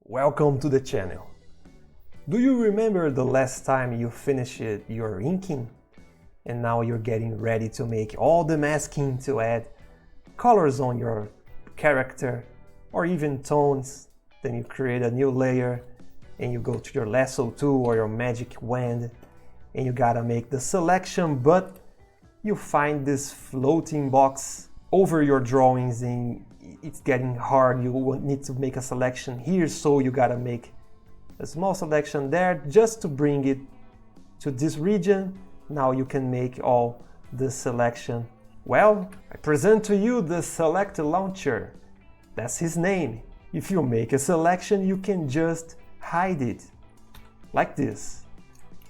Welcome to the channel. Do you remember the last time you finished your inking? And now you're getting ready to make all the masking to add colors on your character or even tones. Then you create a new layer and you go to your lasso tool or your magic wand and you gotta make the selection, but you find this floating box over your drawings and it's getting hard. You need to make a selection here, so you gotta make a small selection there just to bring it to this region. Now you can make all the selection. Well, I present to you the Select Launcher. That's his name. If you make a selection, you can just hide it like this.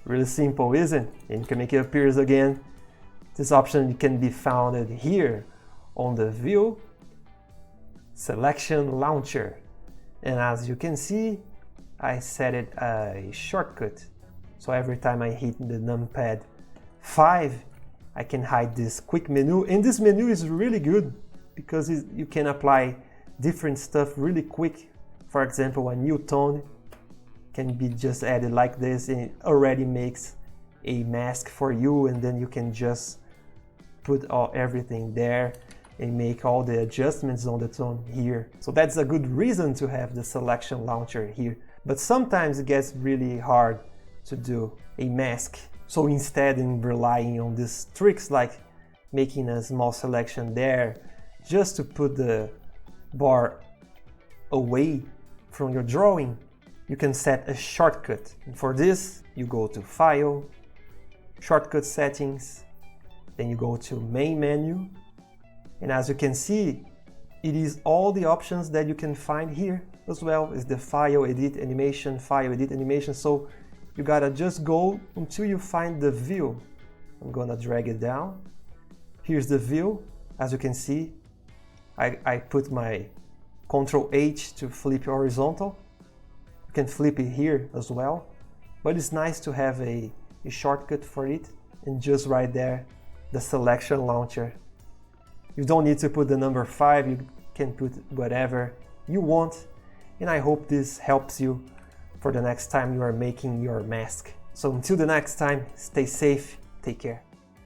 Really simple, isn't it? And you can make it appear again. This option can be found here on the View Selection Launcher. And as you can see, I set it a shortcut. So every time I hit the numpad 5, I can hide this quick menu. And this menu is really good because you can apply different stuff really quick. For example, a new tone can be just added like this and it already makes a mask for you, and then you can just put everything there and make all the adjustments on the tone here. So that's a good reason to have the selection launcher here. But sometimes it gets really hard to do a mask. So instead of relying on these tricks like making a small selection there just to put the bar away from your drawing, you can set a shortcut. And for this, you go to File, Shortcut Settings, then you go to Main Menu. And as you can see, it is all the options that you can find here as well. It's the File, Edit, Animation, File, Edit, Animation. So you gotta just go until you find the view. I'm gonna drag it down. Here's the view. As you can see, I put my Ctrl H to flip horizontal. You can flip it here as well. But it's nice to have a shortcut for it. And just right there, the selection launcher. You don't need to put the number 5, you can put whatever you want. And I hope this helps you for the next time you are making your mask. So until the next time, stay safe, take care.